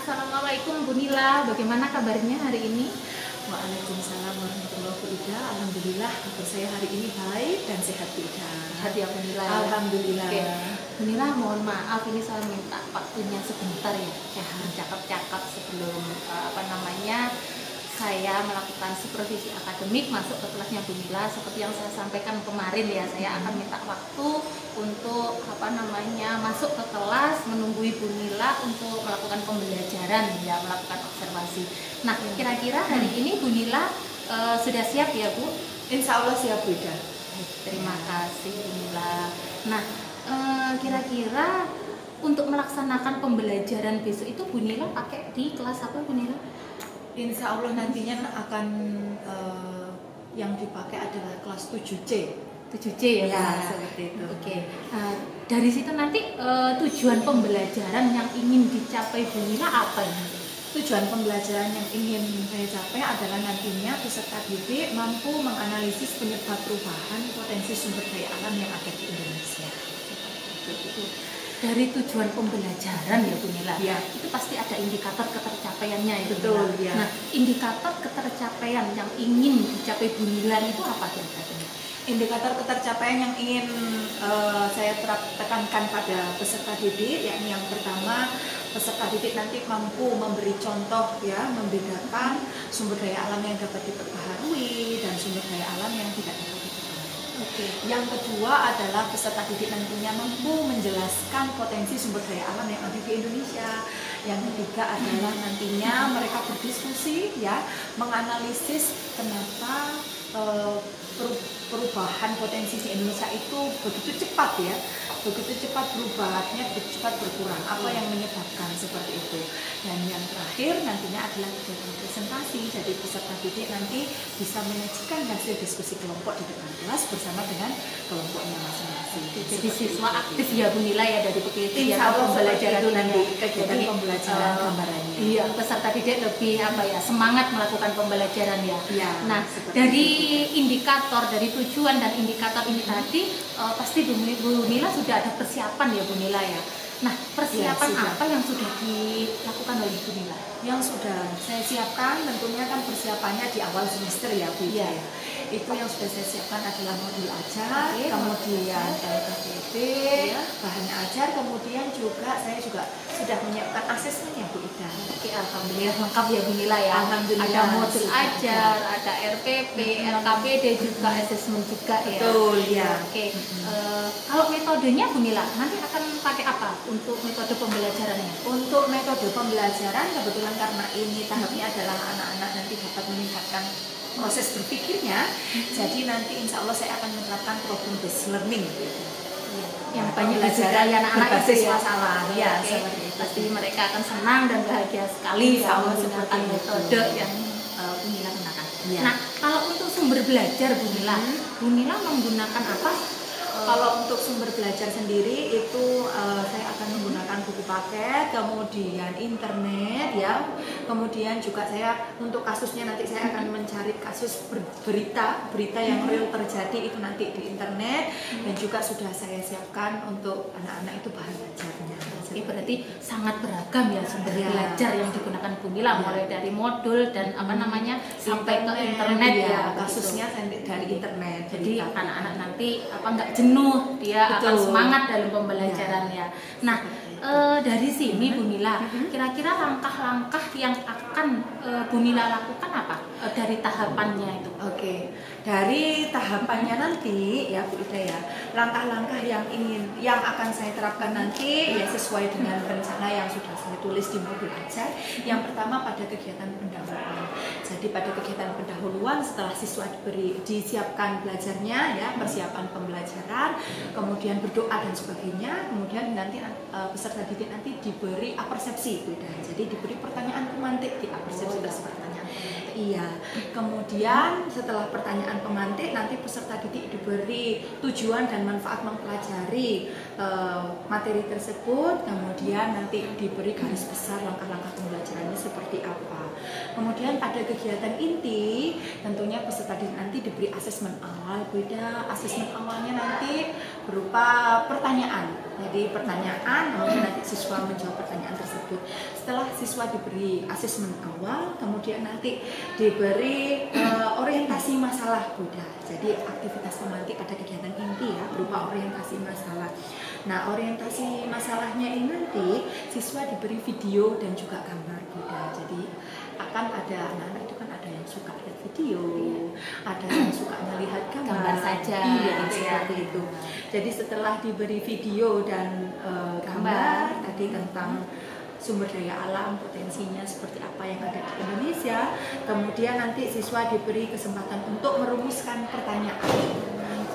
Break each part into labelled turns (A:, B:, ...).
A: Assalamualaikum Bu Nila, bagaimana kabarnya hari ini?
B: Waalaikumsalam warahmatullahi wabarakatuh. Alhamdulillah kabar saya hari ini baik dan sehat Bu Ida.
A: Sehat ya Bu Nila.
B: Alhamdulillah.
A: Oke. Bu Nila, mohon maaf ini saya minta waktunya sebentar ya. Saya harus cakap-cakap sebelum saya melakukan supervisi akademik masuk ke kelasnya Bu Nila. Seperti yang saya sampaikan kemarin ya, saya akan minta waktu untuk masuk ke kelas, menunggui Bu Nila untuk melakukan pembelajaran ya, melakukan observasi. Nah, kira-kira hari ini Bu Nila sudah siap ya Bu?
B: Insya Allah siap Bu Ida.
A: Terima kasih Bu Nila. Nah, kira-kira untuk melaksanakan pembelajaran besok itu Bu Nila pakai di kelas apa Bu Nila?
B: Insya Allah nantinya akan yang dipakai adalah kelas 7C.
A: 7C ya,
B: seperti itu.
A: Oke. Dari situ nanti tujuan pembelajaran yang ingin dicapai Bu Nila apa ini?
B: Tujuan pembelajaran yang ingin saya capai adalah nantinya peserta didik mampu menganalisis penyebab perubahan potensi sumber daya alam yang ada di Indonesia.
A: Dari tujuan pembelajaran ya Bu Nila,
B: ya,
A: itu pasti ada indikator ketercapaiannya itu.
B: Betul, ya.
A: Nah, indikator ketercapaian yang ingin dicapai Bu Nila itu apa kira-kira?
B: Indikator ketercapaian yang ingin saya tekankan pada peserta didik, yakni yang pertama, peserta didik nanti mampu memberi contoh ya, membedakan sumber daya alam yang dapat diperbaharui dan sumber daya alam yang tidak dapat diperbaharui. Yang kedua adalah peserta didik nantinya mampu menjelaskan potensi sumber daya alam yang ada di Indonesia. Yang ketiga adalah nantinya mereka berdiskusi ya, menganalisis kenapa perubahan potensi di Indonesia itu begitu cepat ya, begitu cepat perubahannya, begitu cepat berkurang, apa yang menyebabkan seperti itu. Dan yang terakhir nantinya adalah kegiatan presentasi, jadi peserta didik nanti bisa menyajikan hasil diskusi kelompok di depan kelas bersama dengan kelompoknya masing-masing.
A: Jadi siswa aktif ya Bu Nila ya dari
B: kegiatan pembelajaran itu nanti kegiatan pembelajaran gambarannya.
A: Iya, peserta didik lebih semangat melakukan pembelajaran ya. Nah, dari indikator, dari tujuan dan indikator ini tadi pasti Bu Nila sudah ada persiapan ya Bu Nila ya. Nah, persiapan apa yang sudah dilakukan oleh Bu Nila?
B: Yang sudah saya siapkan tentunya kan persiapannya di awal semester ya Bu ya. Itu yang sudah saya siapkan adalah modul ajar, kemudian LKPD, bahan ajar, kemudian saya juga sudah menyiapkan asesmennya Bu Ida.
A: Oke, alhamdulillah lengkap ya Bu Nila ya.
B: Alhamdulillah.
A: Ada modul ajar, ada RPP, LKPD juga, asesmen juga ya.
B: Betul ya.
A: Oke. Kalau metodenya Bu Nila nanti akan pakai apa untuk metode pembelajarannya?
B: Untuk metode pembelajaran kebetulan karena ini tahapnya adalah anak-anak nanti dapat meningkatkan proses berpikirnya, jadi nanti insya Allah saya akan menerapkan problem based learning
A: yang banyak disukai anak-anak itu ya.
B: Masalah ya,
A: pasti mereka akan senang dan bahagia sekali ya menggunakan metode yang Bu Nila gunakan. Nah, kalau untuk sumber belajar Bu Nila menggunakan apa?
B: Kalau untuk sumber belajar sendiri itu saya akan menggunakan buku paket, kemudian internet ya, kemudian juga saya untuk kasusnya nanti saya akan mencari kasus berita yang real terjadi itu nanti di internet, dan juga sudah saya siapkan untuk anak-anak itu bahan belajarnya.
A: Jadi berarti sangat beragam ya sumber belajar yang digunakan Bu Nila, mulai dari modul dan sampai ke internet ya,
B: kasusnya dari internet.
A: Jadi anak-anak nanti nggak jenuh, dia akan semangat dalam pembelajaran ya. Nah, dari sini Bu Nila, kira-kira langkah-langkah yang akan Bu Nila lakukan apa dari tahapannya itu?
B: Oke, dari tahapannya nanti ya Bu Ida ya, langkah-langkah yang akan saya terapkan nanti ya sesuai dengan rencana yang sudah saya tulis di modul ajar. Yang pertama pada kegiatan pendahuluan. Jadi pada kegiatan pendahuluan setelah siswa disiapkan belajarnya ya, persiapan pembelajaran, kemudian berdoa dan sebagainya, kemudian nanti peserta didik nanti diberi apersepsi Bu Ida. Jadi diberi pertanyaan pemantik di apersepsi tersebut. Iya, kemudian setelah pertanyaan pemantik nanti peserta didik diberi tujuan dan manfaat mempelajari materi tersebut, kemudian nanti diberi garis besar langkah-langkah pembelajarannya seperti apa. Kemudian pada kegiatan inti tentunya peserta didik nanti diberi asesmen awal. Beda asesmen awalnya nanti berupa pertanyaan. Jadi pertanyaan, kemudian nanti siswa menjawab pertanyaan tersebut. Setelah siswa diberi asesmen awal, kemudian nanti diberi orientasi masalah Buddha. Jadi aktivitas pemantik pada kegiatan inti ya, berupa orientasi masalah. Nah, orientasi masalahnya ini nanti siswa diberi video dan juga gambar Buddha. Jadi akan ada anak-anak itu kan ada yang suka lihat video, ada yang suka melihat gambar
A: saja,
B: iya,
A: gitu ya.
B: seperti itu. Jadi setelah diberi video dan gambar tadi tentang sumber daya alam, potensinya seperti apa yang ada di Indonesia, kemudian nanti siswa diberi kesempatan untuk merumuskan pertanyaan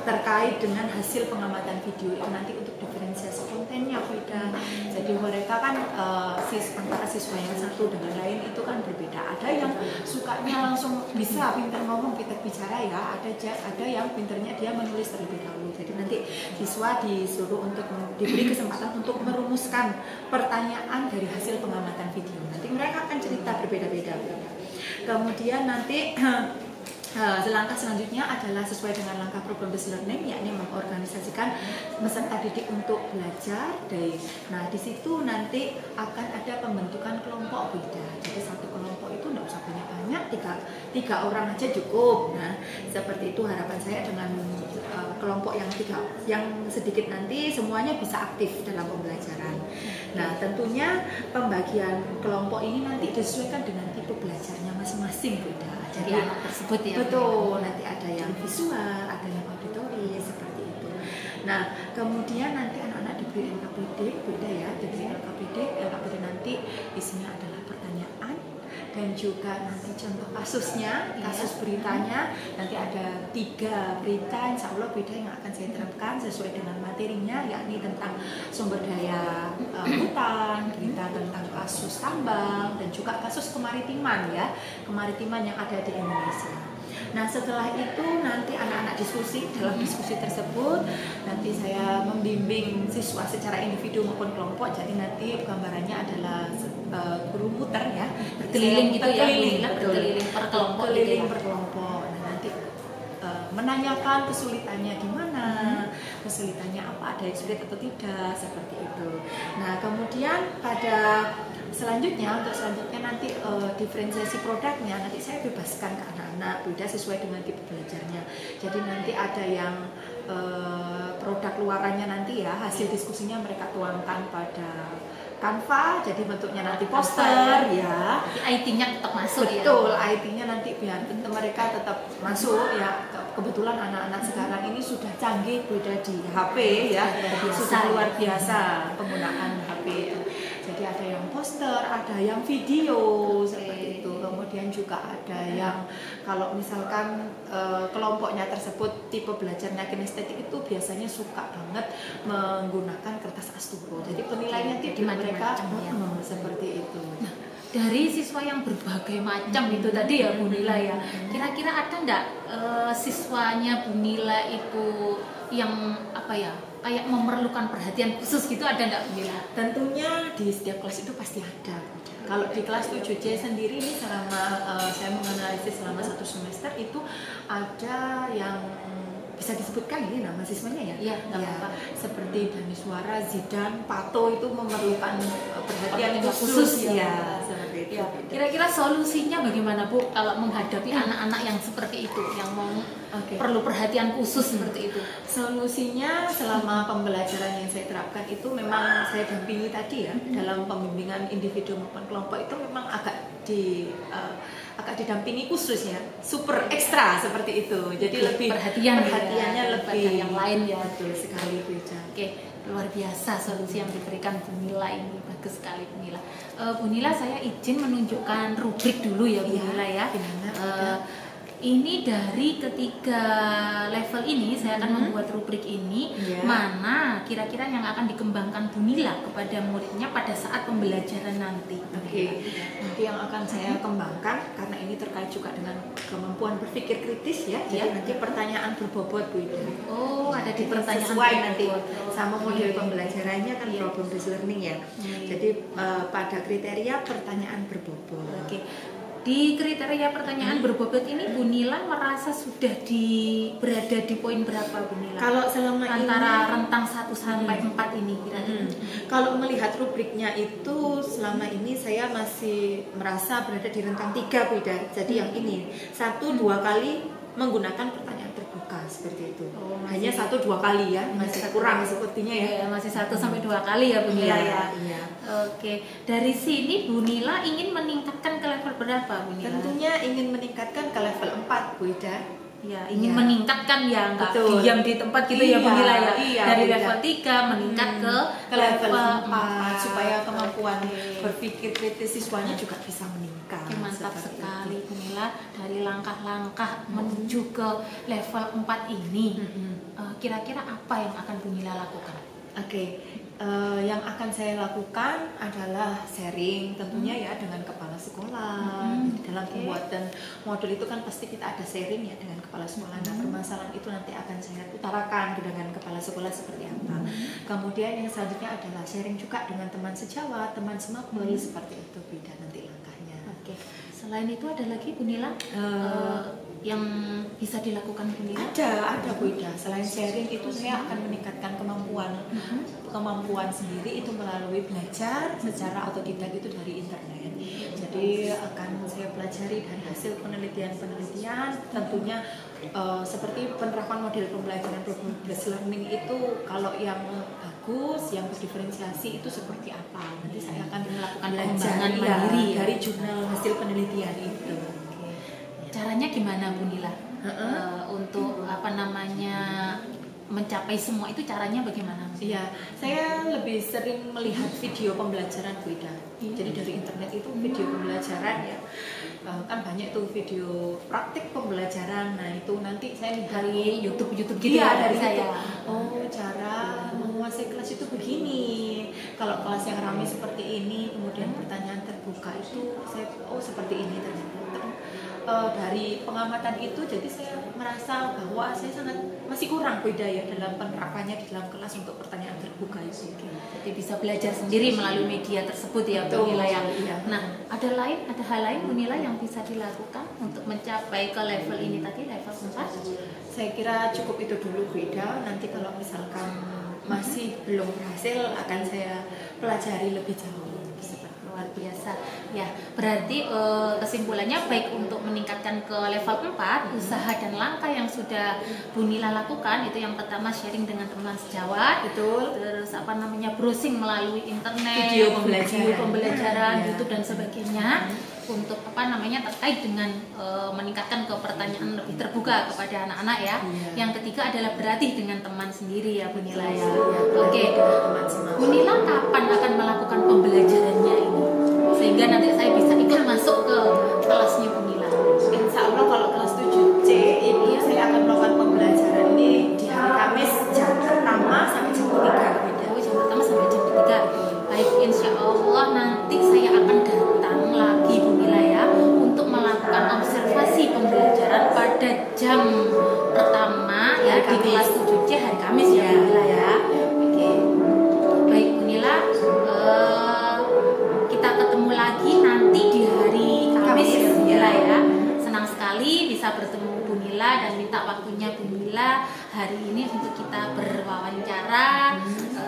B: terkait dengan hasil pengamatan video itu nanti untuk diferensiasi kontennya beda. Jadi mereka kan antara siswa yang satu dengan lain itu kan berbeda. Ada yang sukanya langsung bisa pintar ngomong, pintar bicara ya. Ada yang pintarnya dia menulis terlebih dahulu. Jadi nanti siswa disuruh untuk diberi kesempatan untuk merumuskan pertanyaan dari hasil pengamatan video. Nanti mereka akan cerita berbeda-beda. Kemudian nanti langkah selanjutnya adalah sesuai dengan langkah program based learning, yakni mengorganisasikan peserta didik untuk belajar. Nah, di situ nanti akan ada pembentukan kelompok beda. Jadi satu kelompok itu tidak usah banyak-banyak, tiga orang aja cukup. Nah, seperti itu harapan saya dengan kelompok yang sedikit nanti semuanya bisa aktif dalam pembelajaran. Nah, tentunya pembagian kelompok ini nanti disesuaikan dengan tipe belajarnya masing-masing beda.
A: Jadi anak tersebut ya.
B: Betul, nanti ada yang visual, ada yang auditori, seperti itu. Nah, kemudian nanti anak-anak diberi LKPD, beda ya, diberi LKPD nanti isinya adalah pertanyaan dan juga nanti contoh kasusnya, kasus beritanya. Nanti ada 3 berita, insya Allah beda yang akan saya terapkan sesuai dengan materinya, yakni tentang sumber daya hutan, berita tentang kasus tambang, dan juga kasus kemaritiman ya, kemaritiman yang ada di Indonesia. Nah, setelah itu nanti anak-anak diskusi. Dalam diskusi tersebut nanti saya membimbing siswa secara individu maupun kelompok. Jadi nanti gambarannya adalah guru muter ya,
A: berkeliling gitu ya,
B: berkeliling
A: per kelompok,
B: berkeliling per kelompok. Nah, nanti menanyakan kesulitannya di mana, kesulitannya apa, ada yang sulit atau tidak, seperti itu. Nah, kemudian pada selanjutnya nanti diferensiasi produknya nanti saya bebaskan ke anak-anak beda sesuai dengan tipe belajarnya. Jadi nanti ada yang produk luarannya nanti ya, hasil diskusinya mereka tuangkan pada Canva, jadi bentuknya nanti poster ya.
A: IT-nya tetap masuk.
B: Betul,
A: ya.
B: IT-nya nanti biar mereka tetap masuk ya. Kebetulan anak-anak sekarang ini sudah canggih beda di HP ya, sudah luar biasa penggunaan HP. Jadi ada yang poster, ada yang video seperti itu. Kemudian juga ada yang kalau misalkan kelompoknya tersebut tipe belajarnya kinestetik itu biasanya suka banget menggunakan kertas asturo. Jadi penilaiannya nanti mereka seperti itu.
A: Nah, dari siswa yang berbagai macam itu tadi ya Bu Nila ya, kira-kira ada enggak siswanya Bu Nila itu yang apa ya, kayak memerlukan perhatian khusus gitu, ada enggak Bu Nila?
B: Tentunya di setiap kelas itu pasti ada. Kalau di kelas 7C sendiri ini selama saya menganalisis selama 1 semester itu ada yang bisa disebutkan ini nama siswanya ya?
A: Iya, nggak apa-apa.
B: Seperti Dani Suara, Zidan, Pato itu memerlukan perhatian
A: khusus
B: ya, seperti itu.
A: Ya. Kira-kira solusinya bagaimana Bu kalau menghadapi anak-anak yang seperti itu, yang perlu perhatian khusus seperti itu?
B: Solusinya selama pembelajaran yang saya terapkan itu memang saya dampingi tadi ya, dalam pembimbingan individu maupun kelompok itu memang agak didampingi khusus ya, super ekstra seperti itu. Jadi lebih perhatiannya ya, lebih
A: yang lain ya.
B: Betul sekali Bu Ica.
A: Oke, luar biasa solusi yang diberikan Bu Nila ini, bagus sekali Bu Nila. Bu Nila, saya izin menunjukkan rubrik dulu ya Bu Nila ya. Ini dari ketiga level ini saya akan membuat rubrik ini, mana kira-kira yang akan dikembangkan Bu Nila kepada muridnya pada saat pembelajaran nanti.
B: Oke. Nanti yang akan saya kembangkan karena ini terkait juga dengan kemampuan berpikir kritis ya. Jadi nanti pertanyaan berbobot Bu Ida.
A: Oh, ada di pertanyaan
B: sesuai nanti sama model pembelajarannya kan problem based learning ya. Jadi pada kriteria pertanyaan berbobot.
A: Oke. Di kriteria pertanyaan berbobot ini Bu Nila merasa sudah berada di poin berapa Bu Nila?
B: Kalau selama
A: antara
B: ini,
A: rentang 1 sampai 4 ini kira-kira.
B: Kalau melihat rubriknya itu selama ini saya masih merasa berada di rentang 3 Bu Ida. Jadi yang ini 1-2 kali menggunakan pertanyaan terbuka seperti itu. Hanya 1-2 kali ya, masih kurang sepertinya ya.
A: Masih 1 sampai 2 kali ya Bu Nila ya.
B: Iya.
A: Oke, dari sini Bu Nila ingin meningkatkan ke level berapa Bu Nila?
B: Tentunya ingin meningkatkan ke level 4 Bu Ida.
A: Ya, ingin meningkatkan ya, nggak
B: Betul.
A: diam di tempat gitu ya Bu Nila ya.
B: Iya,
A: dari
B: iya.
A: level 3 meningkat ke
B: level 4 supaya kemampuan
A: Oke.
B: berpikir kritis siswanya juga bisa meningkat.
A: Oke, mantap
B: Seperti
A: sekali
B: itu.
A: Bu Nila. Dari langkah-langkah menuju ke level 4 ini, kira-kira apa yang akan Bu Nila lakukan?
B: Oke, yang akan saya lakukan adalah sharing tentunya ya dengan kepala sekolah. Dalam pembuatan modul itu kan pasti kita ada sharing ya dengan kepala sekolah. Nah, permasalahan itu nanti akan saya utarakan dengan kepala sekolah seperti apa. Kemudian yang selanjutnya adalah sharing juga dengan teman sejawat, teman semabel, seperti itu beda nanti langkahnya.
A: Oke, selain itu ada lagi Bu Nila yang bisa dilakukan Bu Nila?
B: Ada Bu Ida. Selain sharing itu saya akan meningkatkan kemampuan sendiri itu melalui belajar secara otodidak itu dari internet. Jadi akan saya pelajari dari hasil penelitian tentunya seperti penerapan model pembelajaran progress learning itu kalau yang bagus, yang berdiferensiasi itu seperti apa. Nanti saya akan
A: melakukan
B: belajar
A: pengembangan mandiri ya,
B: dari jurnal hasil penelitian itu.
A: Caranya gimana Bu Nila? Untuk mencapai semua itu caranya bagaimana?
B: Iya, saya lebih sering melihat video pembelajaran Bu Ida. Jadi dari internet itu video pembelajaran ya, kan banyak tuh video praktik pembelajaran. Nah itu nanti saya lihat
A: Dari YouTube gitu ya
B: dari
A: saya.
B: Oh, cara menguasai kelas itu begini. Kalau kelas yang ramai seperti ini, kemudian pertanyaan terbuka itu saya seperti ini ternyata. Dari pengamatan itu jadi saya merasa bahwa saya masih kurang beda ya dalam penerapannya di dalam kelas untuk pertanyaan terbuka itu.
A: Jadi bisa belajar sendiri melalui media tersebut ya Bu Nila ya.
B: Iya.
A: Nah, ada hal lain Bu Nila yang bisa dilakukan untuk mencapai ke level ini tadi, level 4?
B: Saya kira cukup itu dulu Bu Ida. Nanti kalau misalkan masih belum berhasil akan saya pelajari lebih jauh.
A: Luar biasa ya, berarti kesimpulannya baik untuk meningkatkan ke level 4 usaha dan langkah yang sudah Bu Nila lakukan itu yang pertama sharing dengan teman sejawat,
B: Betul.
A: terus browsing melalui internet,
B: Video pembelajaran.
A: YouTube dan sebagainya untuk terkait dengan meningkatkan ke pertanyaan lebih terbuka kepada anak-anak ya. Yang ketiga adalah berlatih dengan teman sendiri ya Bu Nila ya. Oke, Bu Nila kapan akan melakukan pembelajarannya ini sehingga nanti saya bisa ikut masuk ke kelasnya Bu Nila?
B: Insya Allah kalau kelas 7C ini saya akan melakukan pembelajaran ini di hari Kamis jam pertama sampai jam 3.
A: Jam pertama sampai jam 3. Baik, insya Allah nanti saya akan datang lagi Bu Nila ya untuk melakukan observasi pembelajaran pada jam pertama ya di kelas 7C hari Kamis ya Bu Nila ya. Oke. Baik Bu Nila, kita ketemu lagi nanti di hari Kamis ya Bu Nila ya. Senang sekali bisa bertemu Bu Nila dan minta waktunya Bu Nila hari ini untuk kita berwawancara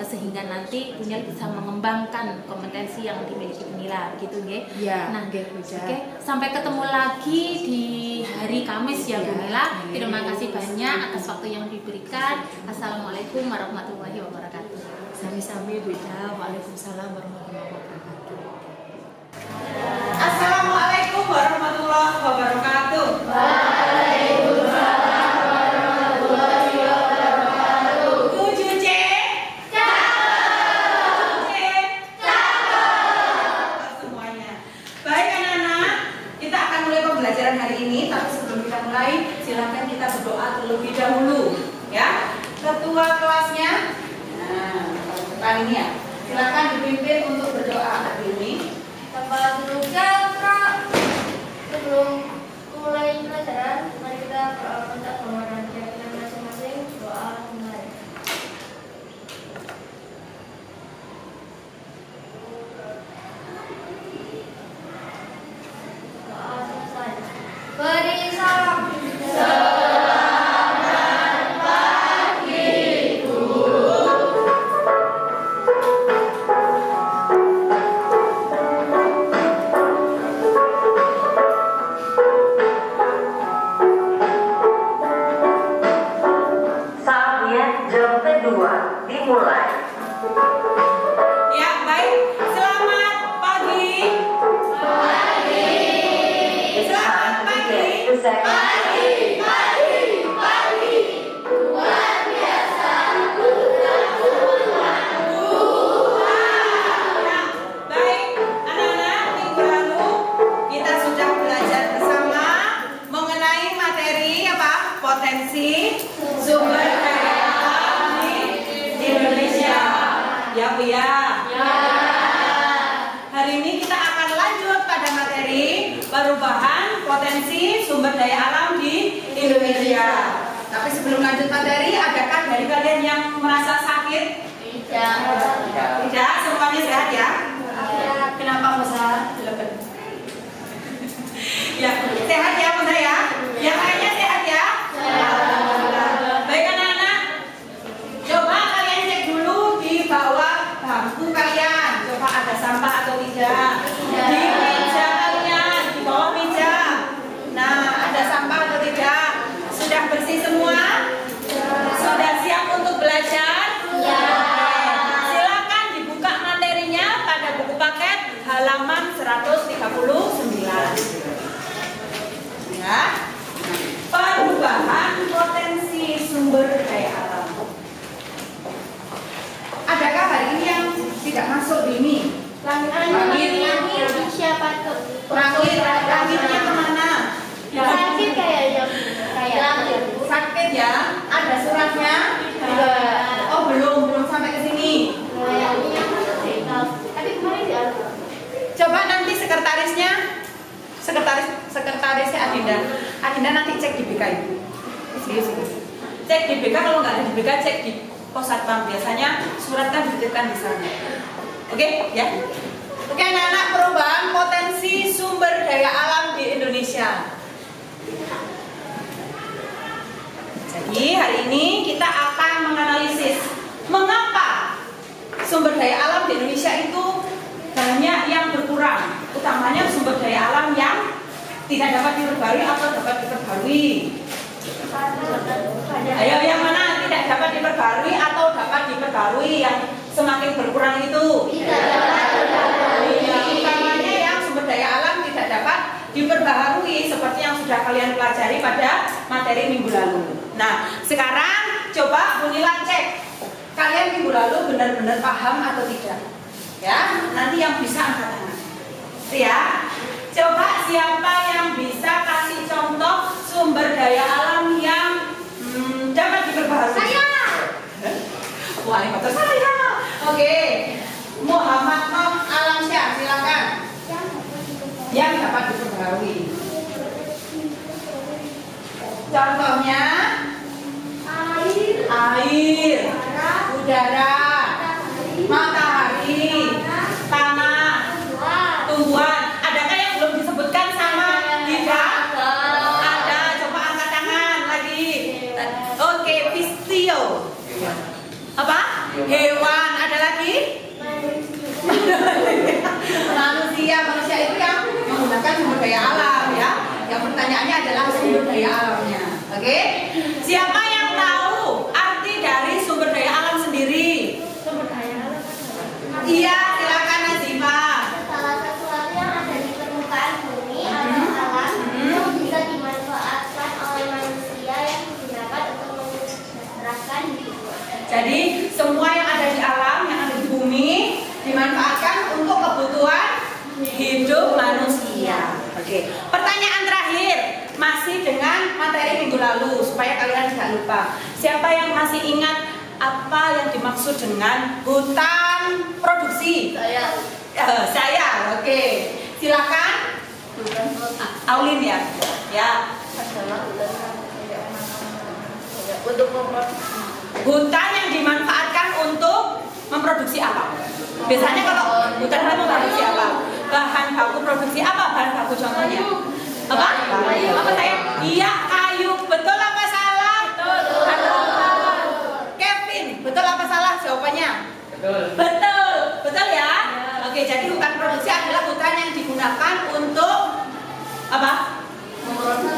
A: sehingga nanti Bu Nila bisa mengembangkan kompetensi yang dimiliki Bu Nila begitu nggih.
B: Ya,
A: Nah, oke, sampai ketemu lagi di hari Kamis ya Bu Nila. Terima kasih banyak atas waktu yang diberikan. Assalamualaikum warahmatullahi wabarakatuh.
B: Sami-sami Bu Ida. Waalaikumsalam warahmatullahi wabarakatuh.
C: Assalamualaikum warahmatullahi wabarakatuh. Waalaikumsalam warahmatullahi wabarakatuh. 7C. Cakep. Semuanya. Baik anak-anak, kita akan mulai pembelajaran hari ini. Tapi sebelum kita mulai, silakan kita berdoa terlebih dahulu, ya. Ketua kelasnya, depan ini ya. Silakan dipimpin untuk berdoa hari ini.
D: Tempat duduknya, Kak. Sebelum mulai pelajaran, mari kita minta pengenalan kita masing-masing. Doa mulai. Doa
E: dimulai.
C: Ya, baik. Selamat pagi. Selamat pagi. Baik, anak-anak, minggu lalu kita sudah belajar bersama mengenai materi apa? Potensi sumber daya alam di Indonesia. Ya, Bu ya. Hari ini kita akan lanjut pada materi perubahan potensi sumber daya alam di Indonesia. Tapi sebelum lanjut materi, adakah dari kalian yang merasa sakit? Tidak, semuanya sehat ya?
B: Kenapa Musa?
C: Ya, sehat ya Bunda ya? Yang lainnya sehat ya? Baik anak-anak, coba kalian cek dulu di bawah bangku kalian. Coba ada sampah atau tidak? Di meja kalian, di bawah meja. Nah, ada sampah atau tidak? Sudah bersih semua? Sudah siap untuk belajar? Silakan dibuka materinya pada buku paket halaman 139. Ya. Perubahan potensi sumber daya alam. Adakah hari ini yang tidak masuk di ini? Langitnya kemana?
D: Sakit kayak
C: Sakit ya? Ada suratnya? Oh belum sampai ke sini.
D: tapi kemarin dia
C: Coba nanti sekretarisnya Adinda nanti cek di BK Ibu. Cek di BK, kalau nggak ada di BK cek di pos satpam, biasanya surat kan dititipkan di sana. Oke ya. Oke anak-anak, perubahan potensi sumber daya alam di Indonesia. Jadi hari ini kita akan menganalisis mengapa sumber daya alam di Indonesia itu banyak yang berkurang, utamanya sumber daya alam yang tidak dapat diperbarui atau dapat diperbarui. Ayo yang mana tidak dapat diperbarui atau dapat diperbarui, yang semakin berkurang itu? Utamanya yang sumber daya alam tidak dapat diperbaharui seperti yang sudah kalian pelajari pada materi minggu lalu. Nah, sekarang coba Bu Nila cek kalian minggu lalu benar-benar paham atau tidak? Ya, nanti yang bisa angkat tangan. Ya, coba siapa yang bisa kasih contoh sumber daya alam yang dapat diperbaharui?
D: saya
C: Wali kota saya. Oke, Muhammad Nom Alamsyah, silakan. Yang dapat diperbaharui. Contohnya air, udara, matahari, tanah, tumbuhan. Adakah yang belum disebutkan sama Dida? Ada, coba angkat tangan lagi. Oke, pistio. Apa? Hewan. Ada lagi? Manusia itu yang menggunakan sumber daya alam ya. Yang pertanyaannya adalah sumber daya alamnya. Oke? Siapa yang tahu arti dari sumber daya alam sendiri? Iya, silakan Nazifah.
D: salah sesuatu yang ada di permukaan bumi atau alam itu bisa dimanfaatkan oleh manusia yang digunakan untuk menerapkan hidup.
C: Jadi semua yang ada di alam, yang ada di bumi dimanfaatkan untuk kebutuhan hidup manusia. Oke. Pertanyaan terakhir masih dengan materi minggu lalu supaya kalian tidak lupa. Siapa yang masih ingat apa yang dimaksud dengan hutan produksi? Saya. Oke. Silakan. Aulin ya. Ya.
D: Untuk memproduksi
C: Hutan yang dimanfaatkan untuk memproduksi apa? Biasanya kalau hutan itu memproduksi apa? Bahan baku produksi apa? Bahan baku contohnya? Apa? Apa saya? Iya, kayu. Betul apa salah? Betul. Kevin, betul apa salah jawabannya? Betul. Betul ya? Oke, jadi hutan produksi adalah hutan yang digunakan untuk apa?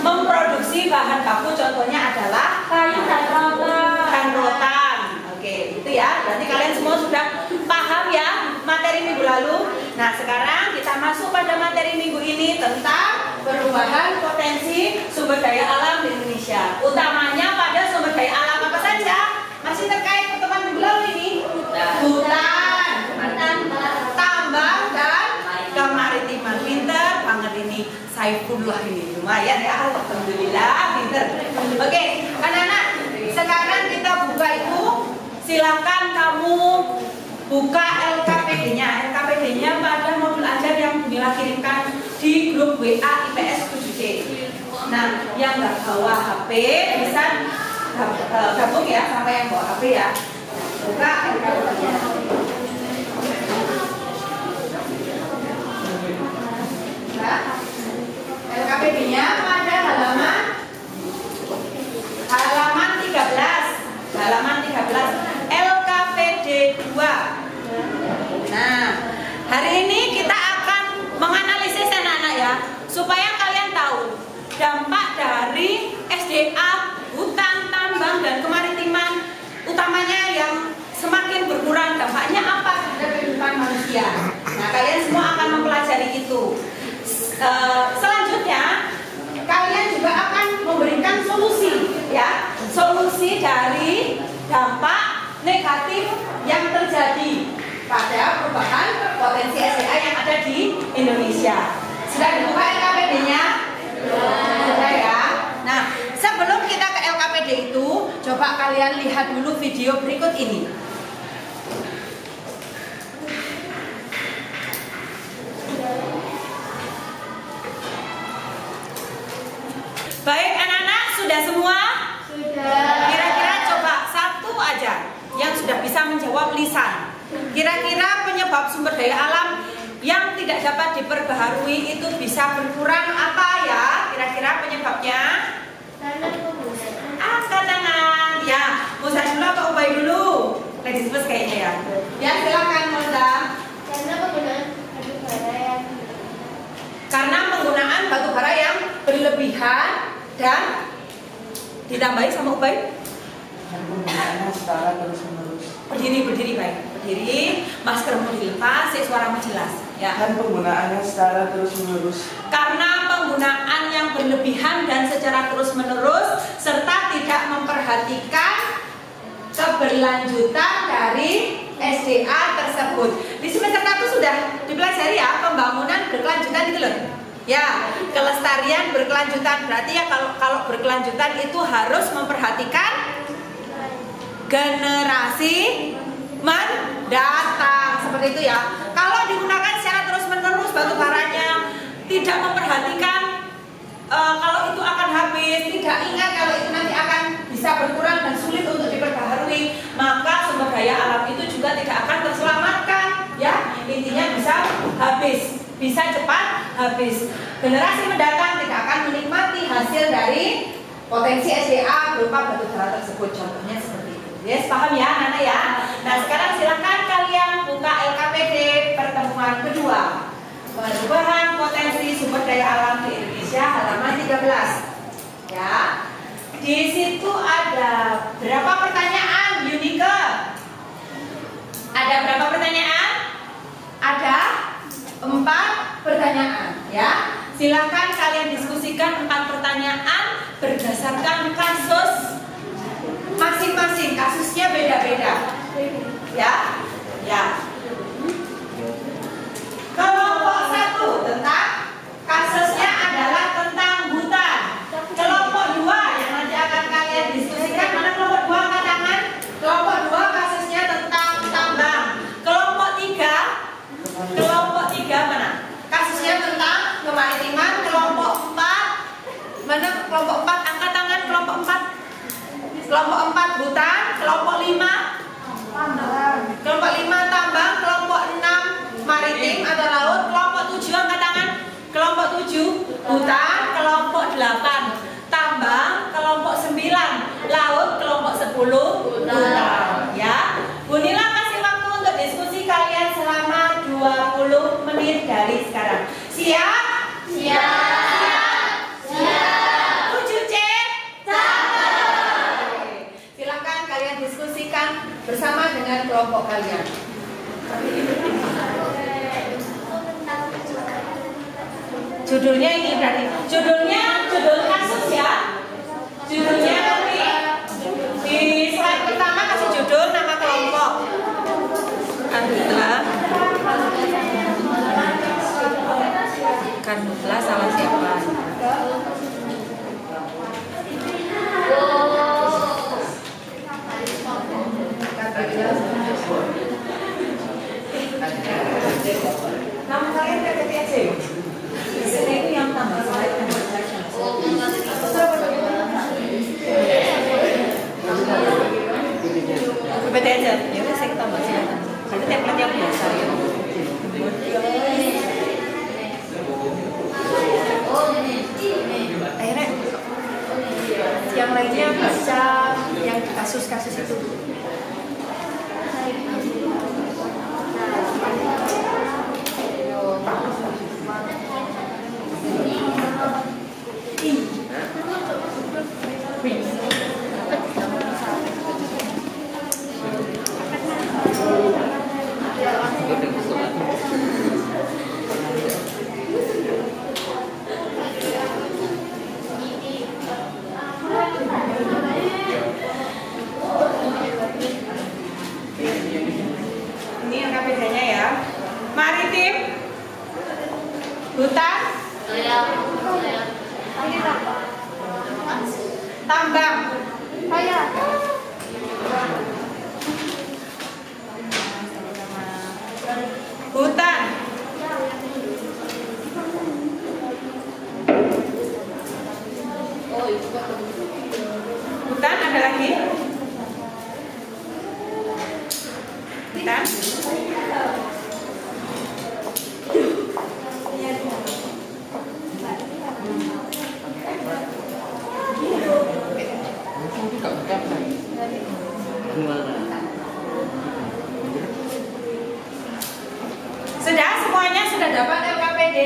C: Memproduksi bahan baku, contohnya adalah kayu dan rotan. Oke, itu ya. Berarti kalian semua sudah paham ya materi minggu lalu. Nah, sekarang kita masuk pada materi minggu ini tentang perubahan potensi sumber daya alam di Indonesia. Utamanya pada sumber daya alam apa saja? Masih terkait pertemuan minggu lalu ini. Hutan, tambang, dan kemaritiman. Pinter banget ini Saifullah ini. Lumayan ya, alhamdulillah pinter. Oke, anak-anak, sekarang kita buka itu. Silakan kamu buka LKPD-nya. LKPD-nya pada modul ajar yang Bunila kirimkan di grup WA IPS 7C. Nah, yang nggak bawa HP bisa gabung ya sama yang bawa HP ya. Buka LKPD-nya. Nah, LKPD-nya pada halaman 13. Halaman 13 LKPD 2. Nah, hari ini kita akan menganalisis anak-anak ya, supaya kalian tahu dampak dari SDA, hutan, tambang, dan kemaritiman, utamanya yang semakin berkurang dampaknya apa terhadap kehidupan manusia. Nah, kalian semua akan mempelajari itu. Selanjutnya kalian juga akan memberikan solusi ya, solusi dari dampak negatif yang terjadi pada perubahan potensi SDA yang ada di Indonesia. Sudah dibuka LKPD-nya? Sudah ya. Nah, sebelum kita ke LKPD itu, coba kalian lihat dulu video berikut ini. Baik anak-anak, sudah semua?
D: Sudah.
C: Kira-kira coba satu aja yang sudah bisa menjawab lisan. Kira-kira penyebab sumber daya alam yang tidak dapat diperbaharui itu bisa berkurang apa ya? Kira-kira penyebabnya?
D: Karena penggunaan.
C: Angkat tangan. Ya, Musa dulu atau Ubay dulu? Ladies first kayaknya ya. Ya, silakan Musa.
D: Karena penggunaan batu bara yang
C: Karena penggunaan batu bara yang berlebihan dan ditambahi sama Ubay.
E: Dan penggunaannya secara terus-menerus.
C: Berdiri baik. Berdiri, maskermu dilepas, suaramu jelas. Ya.
E: Dan penggunaannya secara terus-menerus.
C: Karena penggunaan yang berlebihan dan secara terus-menerus serta tidak memperhatikan keberlanjutan dari SDA tersebut. Di semester 1 sudah dipelajari ya, pembangunan berkelanjutan itu loh. Ya, kelestarian berkelanjutan berarti ya kalau berkelanjutan itu harus memperhatikan generasi mendatang, seperti itu ya. Kalau digunakan secara terus-menerus batu baranya, tidak memperhatikan kalau itu akan habis, tidak ingat kalau itu nanti akan bisa berkurang dan sulit untuk diperbaharui, maka sumber daya alam itu juga tidak akan terselamatkan ya. Intinya bisa habis, bisa cepat habis. Generasi mendatang tidak akan menikmati hasil dari potensi SDA berupa batu bara tersebut. Contohnya seperti itu. Yes, paham ya anak-anak ya. Nah, sekarang silakan kalian buka LKPD pertemuan kedua. Perubahan potensi sumber daya alam di Indonesia halaman 13. Ya. Di situ ada berapa pertanyaan, Yunike? Ada berapa pertanyaan? Ada 4 pertanyaan, ya. Silakan kalian diskusikan 4 pertanyaan berdasarkan kasus masing-masing. Kasusnya beda-beda. Ya. Ya. Kelompok 1 tentang kasusnya adalah tentang hutan. Kelompok 2 yang nanti akan kalian diskusikan, mana kelompok 2 angkat tangan? Kelompok 2 kasusnya tentang tambang. Kelompok 3 mana? Kasusnya tentang kemaritiman. Kelompok 4 mana? Kelompok 4 angkat tangan. Kelompok 4. Kelompok 4 hutan. Kelompok 5 tambang. Kelompok 5 tambang. Kelompok 6 maritim atau laut. Kelompok 7 angkat tangan. Kelompok 7 hutan. Kelompok 8 tambang. Kelompok 9 laut. Kelompok 10 hutan. Ya, Bunila kasih waktu untuk diskusi kalian selama 20 menit dari sekarang. Siap? Siap. 7C. Silakan kalian diskusikan bersama kelompok kalian? Judulnya ini berarti judul kasus ya. Judulnya nanti di slide pertama kasih judul nama kelompok. Karhutla salah siapa? Nama kalian PPT aja ya? Ini itu yang tambah slide yang PPT aja, ya udah saya tambah silakan. Itu template yang biasa ya.
B: Akhirnya yang lainnya baca yang kasus-kasus itu.
C: Ini yang KPD-nya ya. Maritim, hutan, tambang, hutan, hutan ada lagi, hutan. Sudah semuanya sudah dapat LKPD?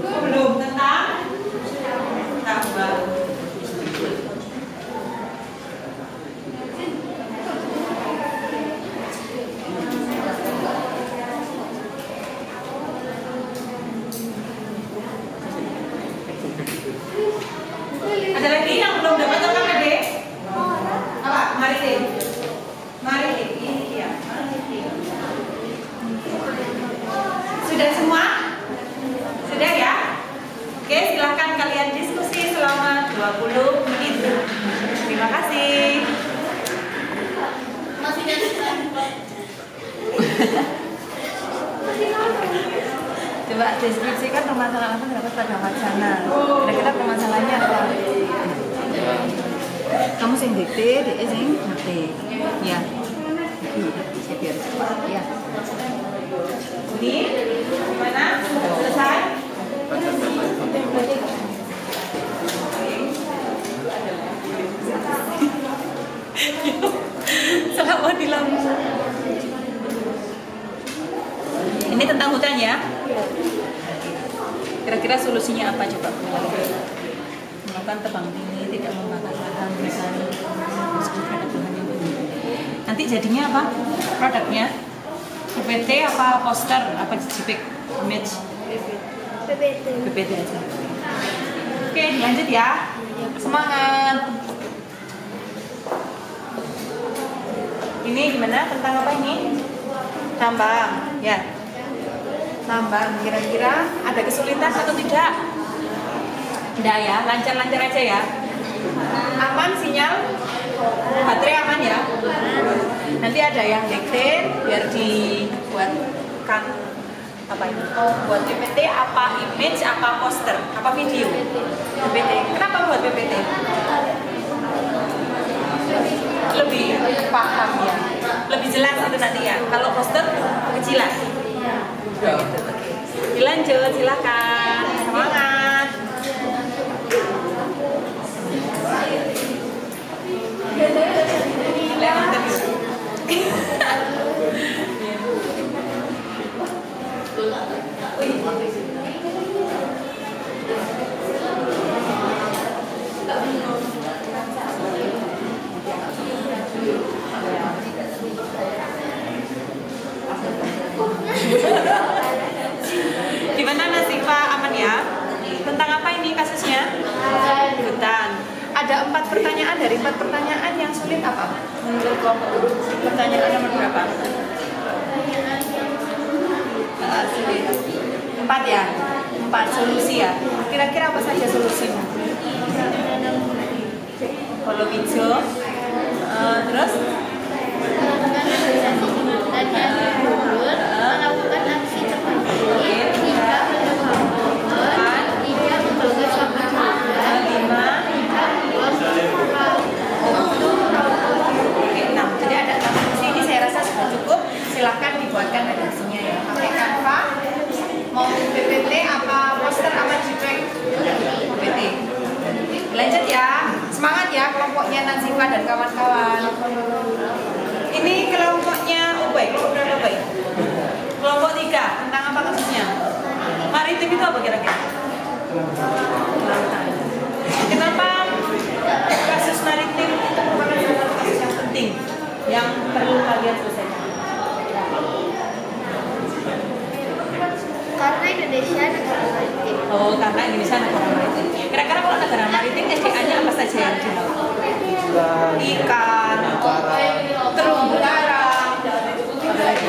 C: Belum tentang tambang. Ada lagi yang belum dapat LKPD? Apa? Maritim. Maritim. Ini dia. Maritim. Sudah semua? Sudah ya? Oke, silahkan kalian diskusi selama 20 menit. Terima kasih.
D: Masih ada
B: Coba deskripsikan permasalahan apa yang dapat pada wacana. Kira-kira permasalahannya apa? Kamu sing dikte, dia sing ngerti. Ya. Biar cepat. Ya.
C: Ini gimana? Selesai? Selamat dilamu. Ini tentang hutan ya? Kira-kira solusinya apa coba? Melakukan tebang pilih, tidak membakar lahan, misalnya produk bahan yang berbeda. Nanti jadinya apa? Produknya? PPT apa poster? Apa JPEG? Image? PPT aja. Oke, lanjut ya. Semangat. Ini gimana? Tentang apa ini? Tambang, ya. Tambang, kira-kira ada kesulitan atau tidak? Tidak ya, lancar-lancar aja ya. Aman sinyal? Baterai aman ya? Nanti ada yang dikte biar dibuatkan apa ini? Buat PPT apa image apa poster apa video? PPT. Kenapa buat PPT? Lebih paham ya, lebih jelas itu nanti ya. Kalau poster kecilan. Gitu. Oke. Dilanjut, silakan. Semangat. Lewat terus.
B: Ada 4 pertanyaan, dari 4 pertanyaan yang sulit apa? Menurut kelompok guru, pertanyaan nomor berapa? Sulit. 4 ya? 4 solusi ya? Kira-kira apa saja solusinya? Kalau hijau, terus?
D: Melakukan aksi cepat, tidak melakukan, tidak membawa suatu
B: Oke, nah, jadi ada 6 solusi ini saya rasa sudah cukup. Silahkan dibuatkan redaksinya ya. Pakai Canva, mau PPT apa poster apa JPEG? PPT. Lanjut ya, semangat ya kelompoknya Nazifa dan kawan-kawan. Ini kelompoknya Ubay, kelompok Ubay. Kelompok 3, tentang apa kasusnya? Maritim itu apa kira-kira? Kenapa kasus maritim itu merupakan satu kasus yang penting yang perlu kalian selesaikan?
D: Karena Indonesia negara maritim.
B: Oh, karena Indonesia negara maritim. Kira-kira kalau negara maritim SDA-nya apa saja yang di laut? Ikan, terumbu karang, apa lagi?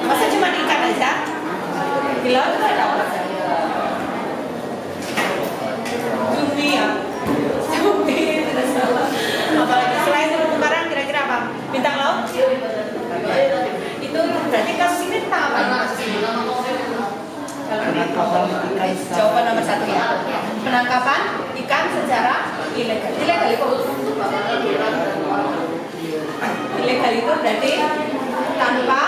B: Masa cuma ikan aja? Di laut itu ada apa saja? Cumi ya? Cumi, tidak salah. Apalagi selain terumbu karang kira-kira apa? Bintang laut? Itu berarti kasus ini tentang apa? Jawaban nomor 1 ya. Penangkapan ikan secara ilegal. Ilegal itu ilegal itu berarti tanpa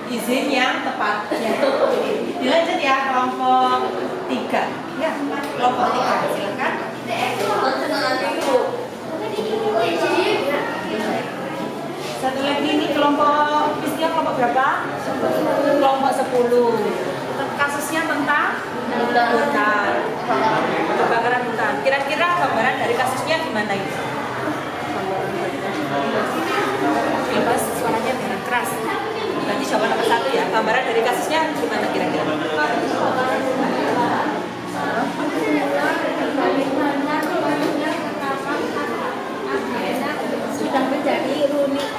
B: izin yang tepat. Ya. Dilanjut ya kelompok 3. Ya, kelompok 3 silakan. Satu lagi ini kelompok Pistia kelompok berapa? Kelompok 10. Kasusnya tentang hutan, kebakaran hutan. Kira-kira gambaran dari kasusnya gimana ini? Bebas suaranya dengan keras. Nanti jawaban nomor 1 ya. Gambaran dari kasusnya gimana kira-kira?
D: Sudah menjadi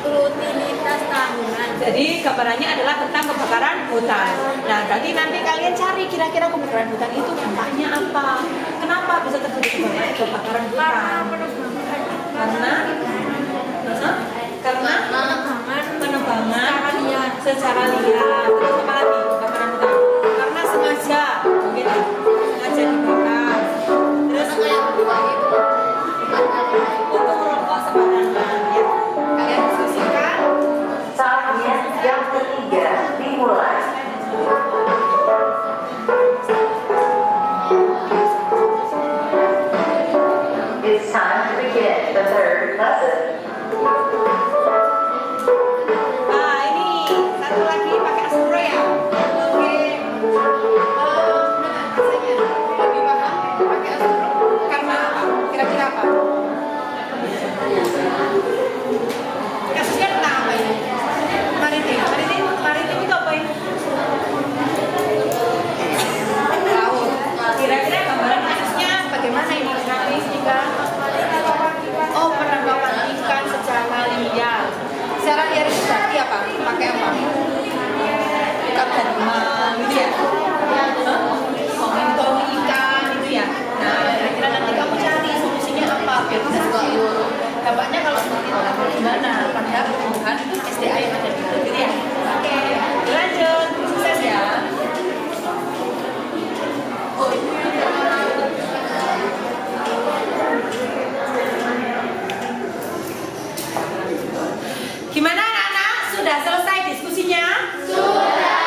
D: rutinitas tahunan.
B: Jadi gambarannya adalah tentang kebakaran hutan. Nah, berarti nanti kalian cari kira-kira kebakaran hutan itu dampaknya apa? Kenapa bisa terjadi kebakaran hutan? Karena penebangan secara liar. Terus apa lagi kebakaran hutan? Karena sengaja, mungkin sengaja dibakar. Terus untuk merokok sembarangan. Ya. Kalian diskusikan.
F: Saatnya yang ketiga dimulai. It's time to begin the third lesson.
B: Nah, ini satu lagi pakai Astro ya. Oke. Rasanya lebih paham pakai Astro karena apa? Kira-kira apa? Kasusnya tentang apa ini? Maritim itu apa ini? Laut. Kira-kira gambaran kasusnya bagaimana ini? Oh, penangkapan ikan secara liar. Secara liar itu berarti apa? Pakai apa? Ikan harimau gitu ya? Mengontrol ikan itu ya? Nah, kira-kira nanti kamu cari solusinya apa? Biar bisa seperti itu. Dampaknya kalau seperti itu gimana? Pada pertumbuhan SDA yang ada di situ gitu ya? Oke, lanjut. Sukses ya. Gimana anak-anak? Sudah selesai diskusinya? Sudah.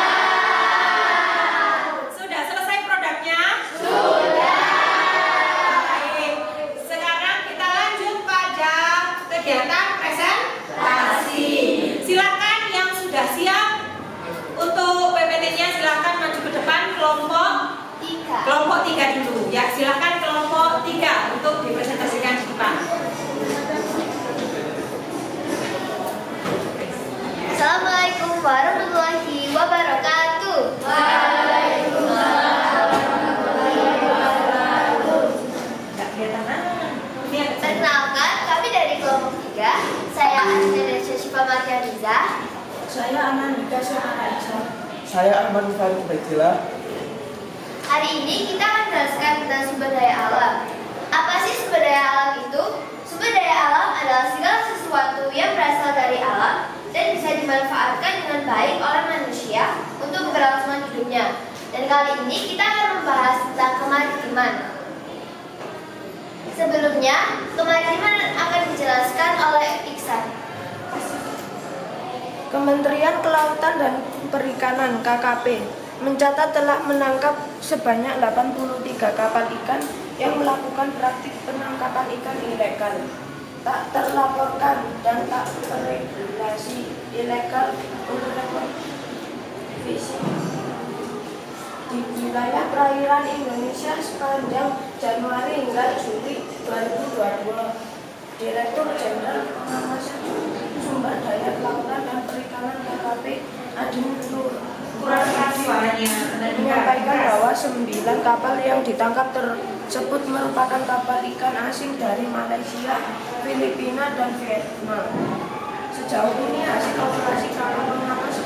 B: Sudah selesai produknya? Sudah. Baik. Sekarang kita lanjut pada kegiatan presentasi. Silakan yang sudah siap untuk PPT-nya silakan maju ke depan kelompok 3 dulu ya. Silakan kelompok 3 untuk dipresentasikan di depan.
D: Assalamualaikum warahmatullahi wabarakatuh.
B: Nggak kelihatan.
E: Saya Anandika Syahana Isa. Saya Ahmad Farid Baitila.
D: Hari ini kita akan jelaskan tentang sumber daya alam. Apa sih sumber daya alam itu? Sumber daya alam adalah segala sesuatu yang berasal dari alam dan bisa dimanfaatkan dengan baik oleh manusia untuk keberlangsungan hidupnya. Dan kali ini kita akan membahas tentang kemaritiman. Sebelumnya, kemaritiman akan dijelaskan oleh Iksan.
G: Kementerian Kelautan dan Perikanan (KKP) mencatat telah menangkap sebanyak 83 kapal ikan yang melakukan praktik penangkapan ikan ilegal, tak terlaporkan dan tak terregulasi ilegal untuk fishing di wilayah perairan Indonesia sepanjang Januari hingga Juli 2022. Direktur Jenderal Pengawasan Sumber Daya Kelautan dan Perikanan KKP Adi Nur menyampaikan bahwa 9 kapal yang ditangkap tersebut merupakan kapal ikan asing dari Malaysia, Filipina, dan Vietnam. Sejauh ini hasil operasi kapal pengawas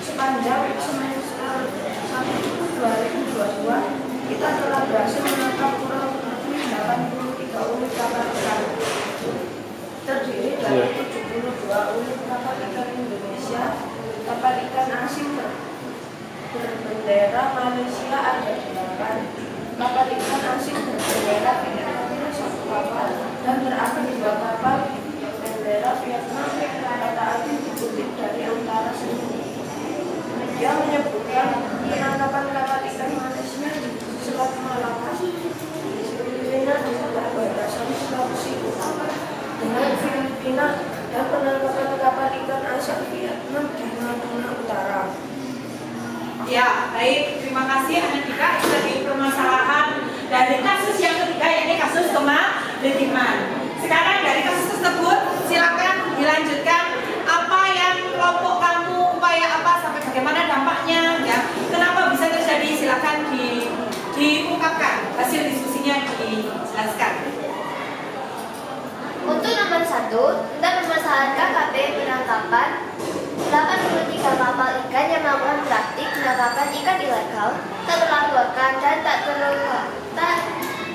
G: sepanjang semester 1 2022 kita telah berhasil menangkap kurang lebih 83 unit kapal ikan, terdiri dari 72 unit kapal ikan Indonesia. Kapal ikan asing berbendera Malaysia ada 8, kapal ikan asing berbendera Filipina 1 kapal, dan terakhir 2 kapal bendera Vietnam. Kata Adi dikutip dari Antara Senin. Media menyebutkan penangkapan kapal ikan Malaysia di Selat Malaka, Filipina di perbatasan Sulawesi Utara dengan Filipina, dan penangkapan kapal ikan asal Vietnam di Natuna Utara.
C: Ya, baik. Terima kasih Anandika. Itu tadi permasalahan dari kasus yang ketiga, yakni kasus kemaritiman. Sekarang dari kasus tersebut, silakan dilanjutkan. Apa yang kelompok kamu upaya apa sampai bagaimana dampaknya? Ya, kenapa bisa terjadi? Silakan diungkapkan. Hasil diskusinya dijelaskan.
D: Untuk nomor 1, tentang permasalahan KKP penangkapan 83 kapal ikan yang melakukan praktik penangkapan ikan ilegal, tak terlaporkan dan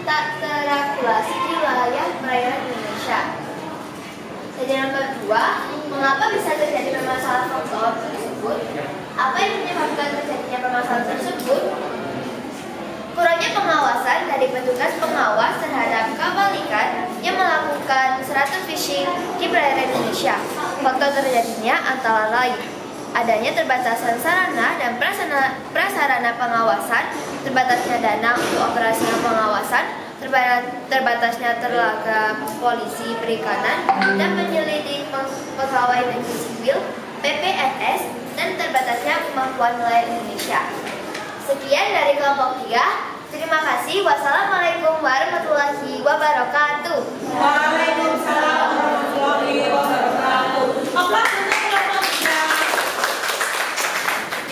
D: tak terregulasi di wilayah perairan Indonesia. Dan yang nomor 2, mengapa bisa terjadi permasalahan faktor tersebut? Apa yang menyebabkan terjadinya permasalahan tersebut? Kurangnya pengawasan dari petugas pengawas terhadap kapal ikan yang melakukan 100 fishing di perairan Indonesia. Faktor terjadinya antara lain adanya terbatasan sarana dan prasarana pengawasan, terbatasnya dana untuk operasional pengawasan, terbatasnya tenaga polisi perikanan dan penyelidik pegawai negeri sipil (PPNS), dan terbatasnya kemampuan nelayan Indonesia. Sekian dari kelompok 3. Terima kasih. Wassalamualaikum warahmatullahi wabarakatuh.
C: Waalaikumsalam warahmatullahi wabarakatuh. Aplaus untuk kelompok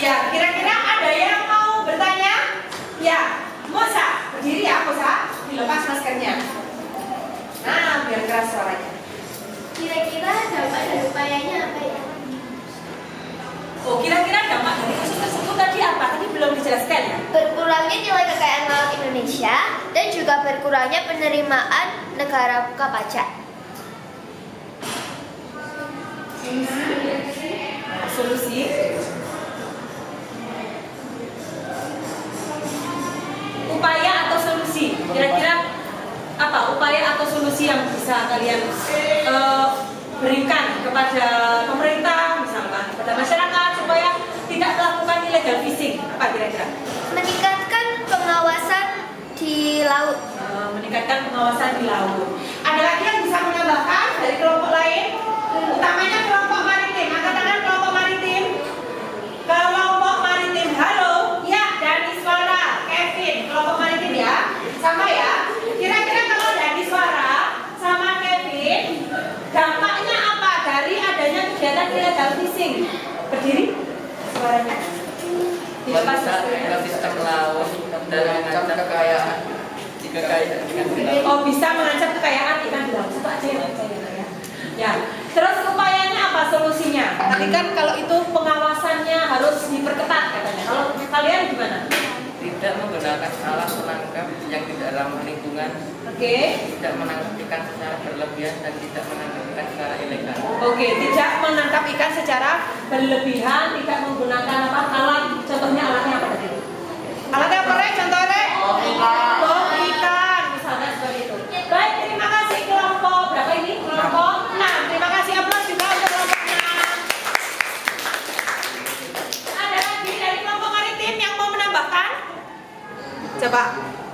C: 3. Ya, kira-kira ada yang mau bertanya? Ya, Mosa, berdiri ya Mosa. Dilepas maskernya. Nah, biar keras suaranya.
D: Kira-kira dampak dan upayanya apa ya?
C: Oh, kira-kira dampak dari kasus tersebut tadi apa? Tadi belum dijelaskan ya?
D: Berkurangnya nilai kekayaan laut Indonesia dan juga berkurangnya penerimaan negara buka pajak.
C: Solusi? Upaya atau solusi? Kira-kira apa? Upaya atau solusi yang bisa kalian berikan kepada pemerintah, misalkan kepada masyarakat supaya tidak melakukan illegal fishing? Apa kira-kira?
D: Meningkatkan pengawasan di laut.
C: Meningkatkan pengawasan di laut. Ada lagi yang bisa menambahkan dari kelompok lain? Utamanya kelompok maritim. Angkat tangan kelompok maritim. Kelompok maritim, halo. Ya, Dani Suara, Kevin, kelompok maritim ya. Sama ya. Kira-kira kalau Dani Suara sama Kevin, dampaknya apa dari adanya kegiatan illegal fishing? Berdiri suaranya.
H: Bisa sistem laut dan mengancam kekayaan
C: Oh, bisa mengancam kekayaan ikan di laut. Itu aja ya. Ya. Terus upayanya apa apa solusinya? Tadi kan kalau itu pengawasannya harus diperketat katanya. Kalau kalian gimana?
H: Tidak menggunakan alat penangkap yang tidak ramah lingkungan,
C: Oke.
H: tidak menangkap ikan secara berlebihan dan tidak menangkap ikan secara ilegal.
C: Oke, tidak menangkap ikan secara berlebihan, tidak menggunakan apa alat. Contohnya alatnya apa tadi? Alatnya apa, Rek? Contohnya? Bom ikan, misalnya seperti itu. Baik, terima kasih kelompok berapa ini? Kelompok 6. Terima kasih aplaus juga untuk kelompok 6. Ada lagi dari kelompok maritim yang mau menambahkan? Coba,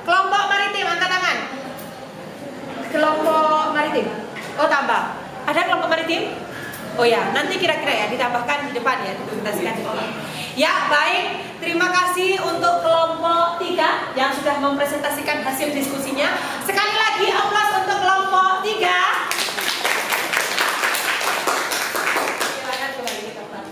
C: kelompok maritim angkat tangan. Kelompok maritim. Oh, tambah. Ada kelompok maritim? Oh ya, nanti kira-kira ya ditambahkan di depan ya, dipresentasikan di depan. Ya, baik. Terima kasih untuk kelompok 3 yang sudah mempresentasikan hasil diskusinya. Sekali lagi aplaus untuk kelompok 3. Silakan kembali ke tempat.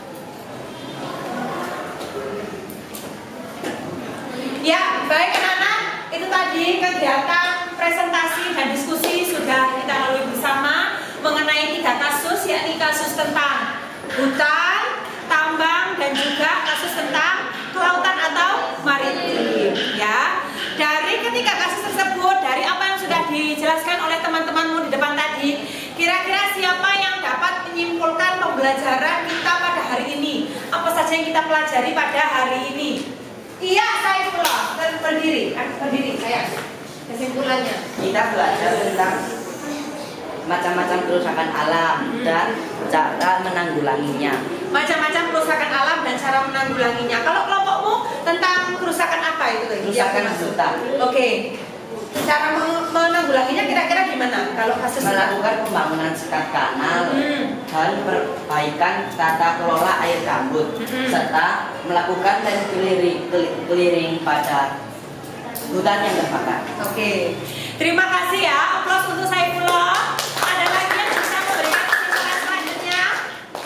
C: Ya, baik anak-anak, itu tadi kegiatan presentasi dan diskusi sudah kita lalui bersama mengenai 3 kasus, yakni kasus tentang hutan, tambang, dan juga kasus tentang kelautan atau maritim. Ya, dari ketiga kasus tersebut, dari apa yang sudah dijelaskan oleh teman-temanmu di depan tadi, kira-kira siapa yang dapat menyimpulkan pembelajaran kita pada hari ini? Apa saja yang kita pelajari pada hari ini? Iya, saya pula berdiri saya. Kesimpulannya,
I: kita belajar tentang macam-macam kerusakan alam dan cara menanggulanginya.
C: Macam-macam kerusakan alam dan cara menanggulanginya. Kalau kelompokmu tentang kerusakan apa itu?
I: Kerusakan hutan.
C: Oke. Cara menanggulanginya kira-kira gimana? Kalau kasus
I: melakukan pembangunan sekat kanal dan perbaikan tata kelola air gambut serta melakukan land clearing pada hutan yang terbakar.
C: Oke. Terima kasih ya. Aplaus untuk Saifullah. Ada lagi yang bisa memberikan kesimpulan selanjutnya?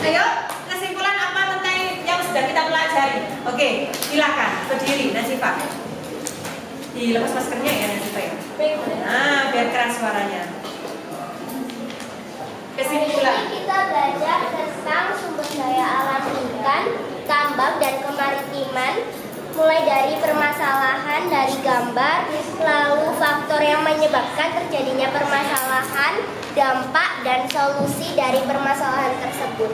C: Ayo, kesimpulan apa tentang yang sudah kita pelajari? Oke, silakan berdiri Nasifah. Dilepas maskernya ya Nasifah ya. Nah, biar keras suaranya. Kesimpulan.
D: Hari ini kita belajar tentang sumber daya alam ikan, tambang, dan kemaritiman. Mulai dari permasalahan dari gambar, lalu faktor yang menyebabkan terjadinya permasalahan, dampak, dan solusi dari permasalahan tersebut.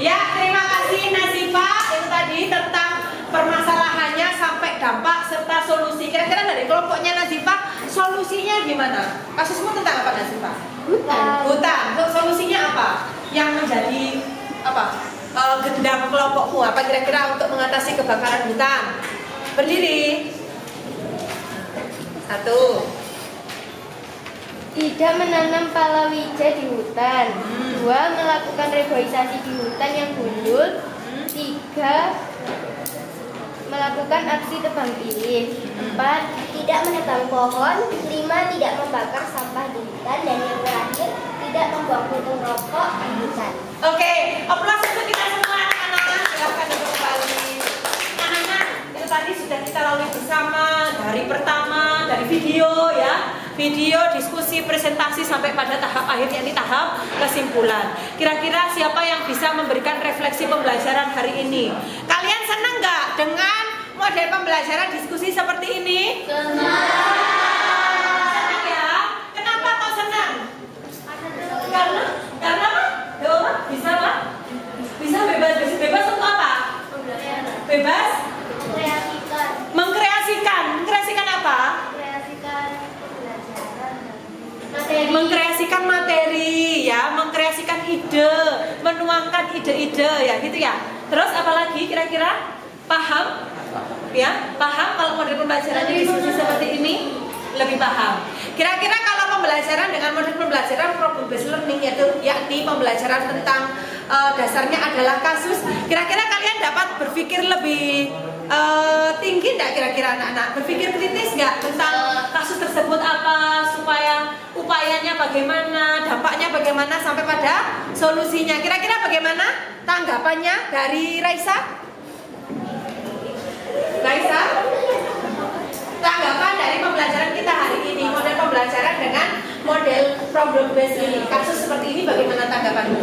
C: Ya, terima kasih Nasifah. Itu tadi tentang permasalahannya sampai dampak serta solusi. Kira-kira dari kelompoknya Nasifah, solusinya gimana? Kasusmu tentang apa Nasifah? Hutan. Solusinya apa? Yang menjadi apa? Gendam kelompokmu apa kira-kira untuk mengatasi kebakaran hutan? Berdiri. 1.
D: Tidak menanam palawija di hutan. 2. Melakukan reboisasi di hutan yang gundul. 3. Melakukan aksi tebang pilih. 4. Tidak menebang pohon. 5. Tidak membakar sampah di hutan. Dan yang terakhir, tidak membuang puntung rokok di hutan.
C: Oke, aplaus untuk kita semua anak-anak. Silakan duduk kembali. Anak-anak, itu tadi sudah kita lalui bersama dari pertama, dari video ya. Video, diskusi, presentasi sampai pada tahap akhir, yakni tahap kesimpulan. Kira-kira siapa yang bisa memberikan refleksi pembelajaran hari ini? Kalian senang nggak dengan model pembelajaran diskusi seperti ini? Senang ya? Kenapa kok senang? Karena apa? Bisa apa? Bisa bebas untuk apa? Bebas? Mengkreasikan apa? Mengkreasikan materi ya, mengkreasikan ide, menuangkan ide-ide ya gitu ya. Terus apalagi kira-kira? Paham? Ya, paham kalau model pembelajaran diskusi seperti ini? Lebih paham. Kira-kira kalau pembelajaran dengan model pembelajaran problem based learning yaitu yakni pembelajaran tentang dasarnya adalah kasus, kira-kira kalian dapat berpikir lebih tinggi nggak kira-kira anak-anak? Berpikir kritis nggak tentang kasus tersebut apa, supaya upayanya bagaimana, dampaknya bagaimana sampai pada solusinya. Kira-kira bagaimana tanggapannya dari Raisa? Raisa? Tanggapan dari pembelajaran kita hari ini, model pembelajaran dengan model problem based ini, kasus seperti ini bagaimana tanggapanmu?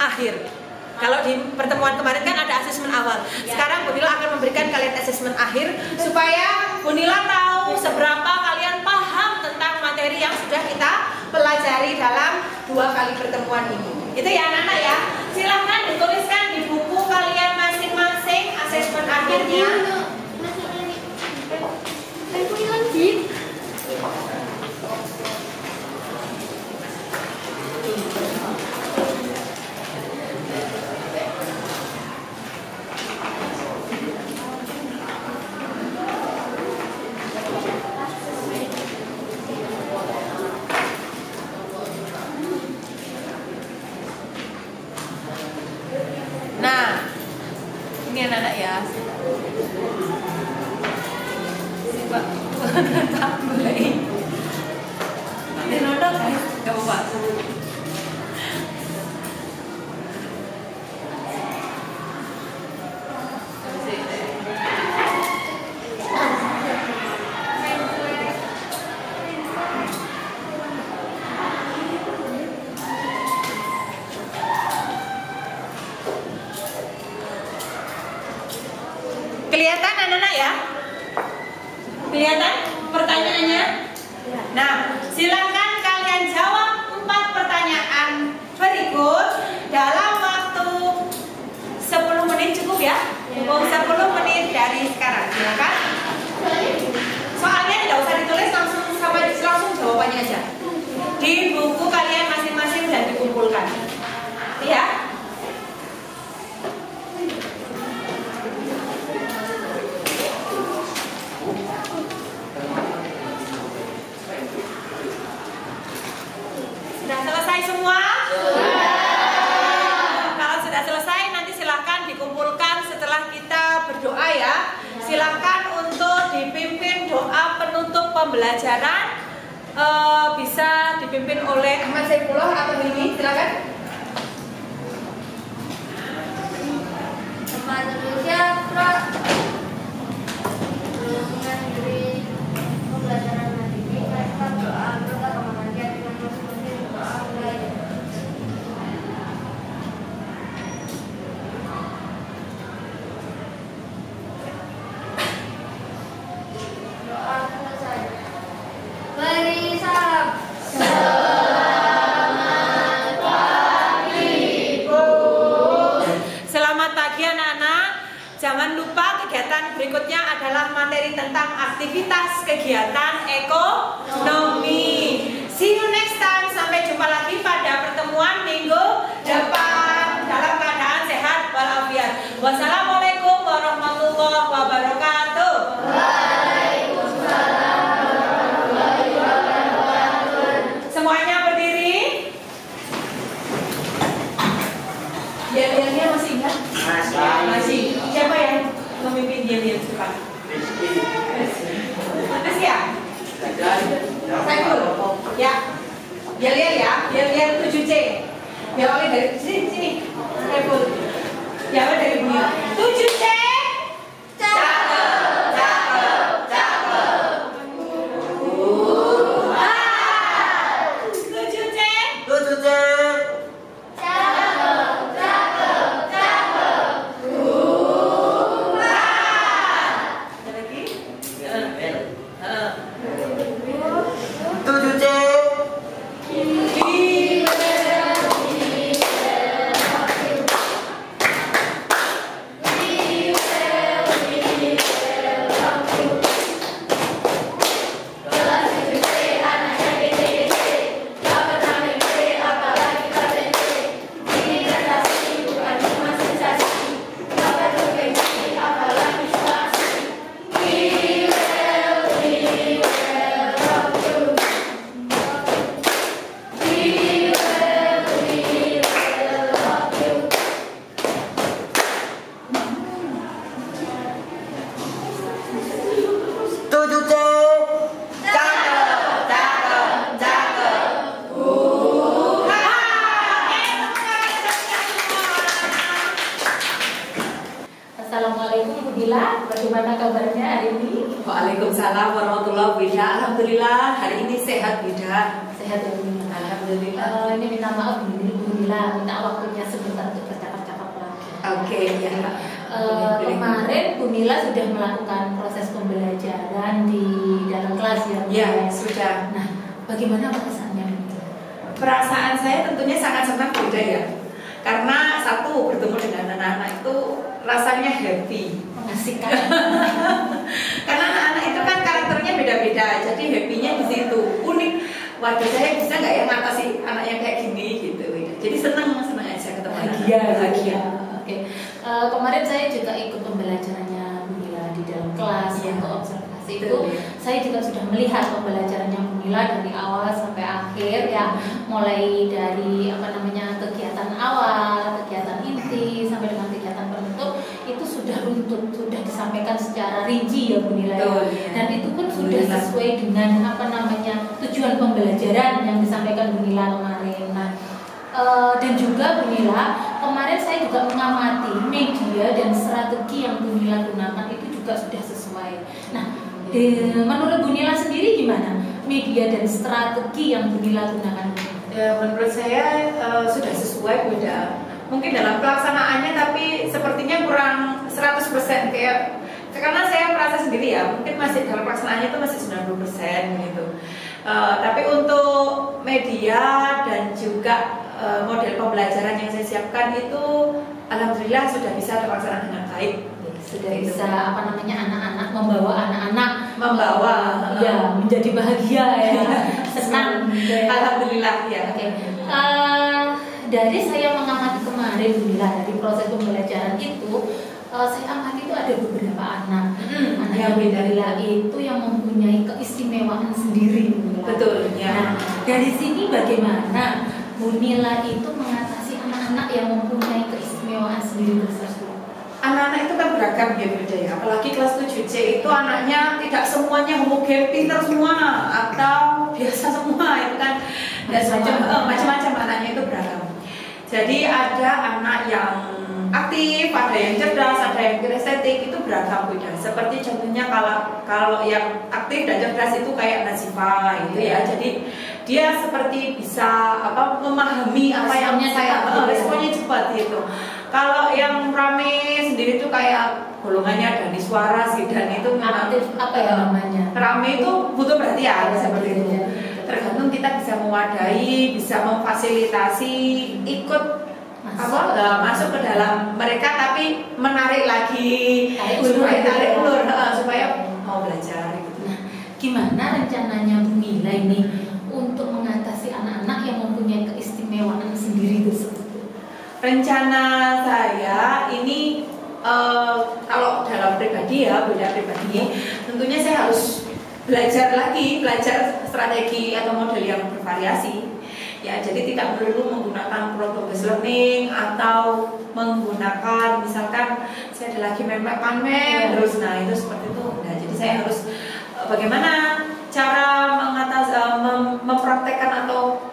C: akhir. Kalau di pertemuan kemarin kan ada asesmen awal. Sekarang Bu Nila akan memberikan kalian asesmen akhir supaya Bu Nila tahu seberapa kalian paham tentang materi yang sudah kita pelajari dalam 2 kali pertemuan ini. Itu ya anak-anak ya. Silahkan dituliskan di buku kalian masing-masing asesmen akhirnya. Nah, ini anak-anak ya. Coba tambahin. Ini nodok guys, gak apa-apa. Kelihatan anak-anak ya? Kelihatan pertanyaannya? Nah, silakan kalian jawab 4 pertanyaan berikut dalam waktu 10 menit cukup ya? 10 menit dari sekarang, silakan. Soalnya tidak usah ditulis, langsung jawabannya aja. Di buku kalian masing-masing dan dikumpulkan. Ya? Sudah selesai semua? Kalau sudah selesai nanti silahkan dikumpulkan setelah kita berdoa ya. Silahkan untuk dipimpin doa penutup pembelajaran, bisa dipimpin oleh Ahmad Saifullah atau ini, silakan.
D: Mengakhiri pembelajaran hari ini, kita doa berkat kematian yang masing-masing doa mulai. Doa selesai. Beri salam.
C: Selamat pagi anak-anak. Jangan lupa kegiatan berikutnya adalah materi tentang aktivitas kegiatan ekonomi. See you next time. Sampai jumpa lagi pada pertemuan minggu depan dalam keadaan sehat walafiat. Wassalamualaikum warahmatullahi wabarakatuh. Semuanya berdiri. Yel-yelnya masih ingat? Masih. Siapa yang memimpin yel-yel depan? Masih ya? Saiful. Ya. Yel-yel ya. Yel-yel 7C. Diawali dari sini. Saiful. Diawali dari bunyi 7C.
A: Assalamualaikum Bu Dila, bagaimana kabarnya hari ini?
B: Waalaikumsalam warahmatullahi wabarakatuh. Alhamdulillah hari ini sehat Bida.
A: Sehat ya Bu Dila.
B: Alhamdulillah.
A: Ini minta maaf Bu Nila minta waktunya sebentar untuk bercakap-cakap lagi.
B: Oke, ya.
A: Kemarin Bu Nila sudah melakukan proses pembelajaran di dalam kelas ya?
B: Ya, sudah.
A: Nah, bagaimana perasaannya?
B: Perasaan saya tentunya sangat senang beda ya. Karena satu, bertemu dengan anak-anak itu rasanya happy,
A: mengasihkan.
B: Karena anak-anak itu kan karakternya beda-beda, jadi happy-nya di situ. Unik. Waduh, saya bisa nggak ya ngatasi anak yang kayak gini gitu. Jadi senang aja ketemu
A: bahagia. Oke. Kemarin saya juga ikut pembelajarannya Bu Nila di dalam kelas untuk observasi itu. Saya juga sudah melihat pembelajarannya Bu Nila dari awal sampai akhir ya, mulai dari kegiatan awal, kegiatan inti sampai dengan kegiatan penutup itu sudah runtut, sudah disampaikan secara rinci ya Bu Nila. Dan itu pun sudah sesuai dengan tujuan pembelajaran yang disampaikan Bu Nila kemarin. Nah, dan juga Bu Nila, kemarin saya juga mengamati media dan strategi yang Bu Nila gunakan itu juga sudah sesuai. Nah, menurut Bu Nila sendiri gimana media dan strategi yang Bu Nila gunakan?
B: Ya, menurut saya sudah sesuai beda. Mungkin dalam pelaksanaannya tapi sepertinya kurang 100% karena saya merasa sendiri ya, mungkin masih dalam pelaksanaannya itu masih 90% gitu. Tapi untuk media dan juga model pembelajaran yang saya siapkan itu alhamdulillah sudah bisa terlaksana dengan baik.
A: Sudah bisa anak-anak membawa
B: ya
A: menjadi bahagia ya, senang.
B: Alhamdulillah ya.
A: Oke. Dari saya mengamati kemarin Bu Nila dari proses pembelajaran itu, saya amati itu ada beberapa anak yang beda itu yang mempunyai keistimewaan sendiri.
B: Betul ya.
A: Nah, dari sini bagaimana Bu Nila itu mengatasi anak-anak yang mempunyai keistimewaan sendiri tersebut?
B: Anak-anak itu kan beragam ya beda ya. Apalagi kelas 7C itu anaknya tidak semuanya homogen, pintar semua atau biasa semua itu kan macam-macam anaknya itu beragam. Jadi ada anak yang aktif, ada yang cerdas, ada yang kinestetik, itu beragam beda. Seperti contohnya kalau yang aktif dan cerdas itu kayak Nazifa gitu ya. Jadi dia seperti bisa memahami apa yang saya responnya cepat gitu. Kalau yang rame sendiri itu kayak golongannya Dani Suara sih, dan itu
A: aktif
B: rame itu butuh perhatian seperti itu. Tergantung kita bisa mewadahi, bisa memfasilitasi, ikut masuk ke dalam mereka, tapi menarik lagi tarik ulur supaya mau belajar gitu.
A: Nah, gimana rencananya Bu Nila ini untuk mengatasi anak-anak yang mempunyai keistimewaan sendiri tersebut?
B: Rencana saya ini kalau dalam pribadi ya, beda pribadi, tentunya saya harus belajar strategi atau model yang bervariasi. Ya, jadi tidak perlu menggunakan produk based learning atau menggunakan misalkan saya ada lagi mem terus, nah itu seperti itu. Nah, jadi saya harus bagaimana cara mempraktekkan atau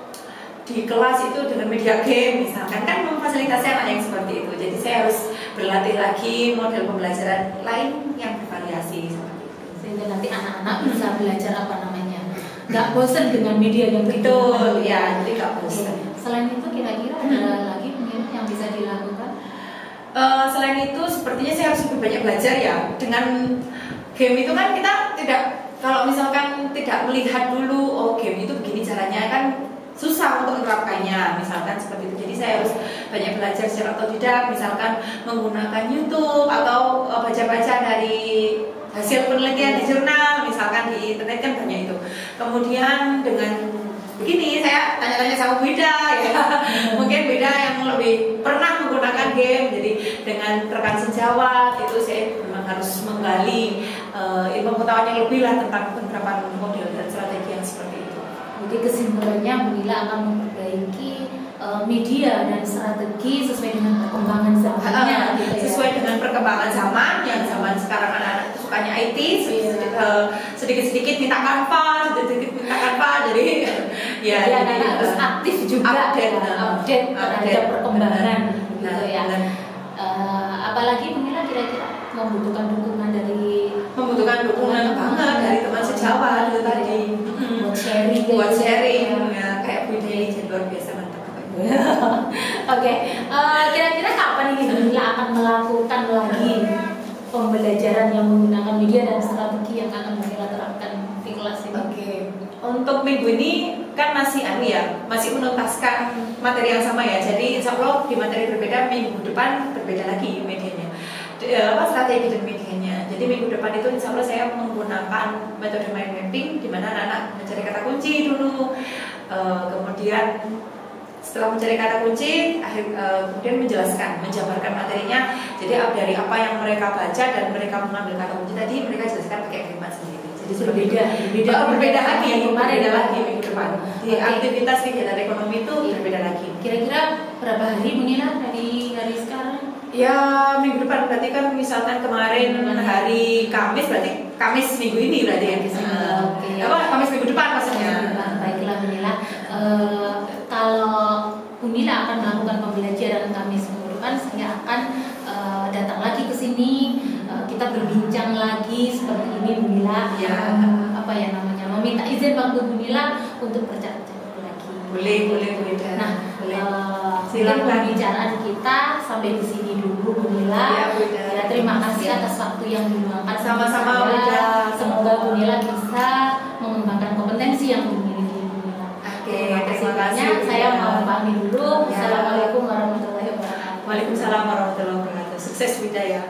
B: di kelas itu dengan media game misalkan, kan memfasilitasi anak yang seperti itu. Jadi saya harus berlatih lagi model pembelajaran lain yang bervariasi seperti itu.
A: Sehingga nanti anak-anak bisa belajar nggak bosan dengan media yang
B: betul ya, jadi nggak bosan.
A: Selain itu kira-kira ada lagi yang bisa dilakukan?
B: Selain itu sepertinya saya harus lebih banyak belajar ya. Dengan game itu kan kita tidak, kalau misalkan tidak melihat dulu game itu begini caranya, kan susah untuk menerapkannya misalkan seperti itu. Jadi saya harus banyak belajar secara otodidak, misalkan menggunakan YouTube atau baca-baca dari hasil penelitian di jurnal, misalkan di internet kan banyak itu. Kemudian dengan begini saya tanya-tanya sama Beda ya, mungkin Beda yang lebih pernah menggunakan game, jadi dengan rekan sejawat itu saya memang harus menggali ilmu pengetahuan yang lebih lah tentang penerapan model dan strategi yang seperti itu.
A: Jadi kesimpulannya Bu Nila akan memperbaiki media dan strategi sesuai dengan perkembangan zamannya,
B: sesuai dengan perkembangan zaman yang zaman sekarang anak-anak itu sukanya IT, sedikit-sedikit minta Canva, jadi ya
A: anak-anak harus aktif juga update terhadap perkembangan gitu ya. Apalagi Bu Nila kira-kira membutuhkan dukungan
B: banget dari teman sejawat itu tadi, buat sharing ya, kayak Bu Nila jadi luar biasa mantap.
A: Oke, kira-kira kapan ini Bunila akan melakukan lagi pembelajaran yang menggunakan media dan strategi yang akan Bunila terapkan di kelas ini?
C: Oke, untuk minggu ini kan masih masih menuntaskan materi yang sama ya. Jadi insya Allah di materi berbeda, minggu depan berbeda lagi medianya, strategi dan medianya. Jadi minggu depan itu insya Allah saya menggunakan metode mind mapping, di mana anak-anak mencari kata kunci dulu, kemudian setelah mencari kata kunci, kemudian menjabarkan materinya. Jadi dari apa yang mereka baca dan mereka mengambil kata kunci tadi, mereka jelaskan pakai kalimat sendiri. Jadi berbeda lagi minggu depan. Di aktivitas kegiatan ekonomi itu berbeda lagi.
A: Kira-kira berapa hari Bunila dari sekarang?
C: Ya minggu depan berarti kan misalkan kemarin hari Kamis, berarti Kamis minggu ini berarti ya di sini. Kamis minggu depan maksudnya.
A: Baiklah Bunila. Kalau Bunila akan melakukan pembelajaran Kamis minggu depan, saya akan datang lagi ke sini. Kita berbincang lagi seperti ini Bunila.
C: Ya.
A: Meminta izin waktu Bunila untuk bercakap lagi.
C: Boleh.
A: Nah, silakan pembicaraan kita sampai di sini dulu Bunila. Ya, terima kasih atas waktu yang diluangkan.
C: Sama-sama Bunda.
A: Semoga Bunila bisa mengembangkan kompetensi yang dimiliki Bunila.
C: Terima kasih
A: banyak. Saya mau pamit dulu.
C: Ya.
A: Assalamualaikum warahmatullahi wabarakatuh.
C: Waalaikumsalam warahmatullahi wabarakatuh. Sukses Widya ya.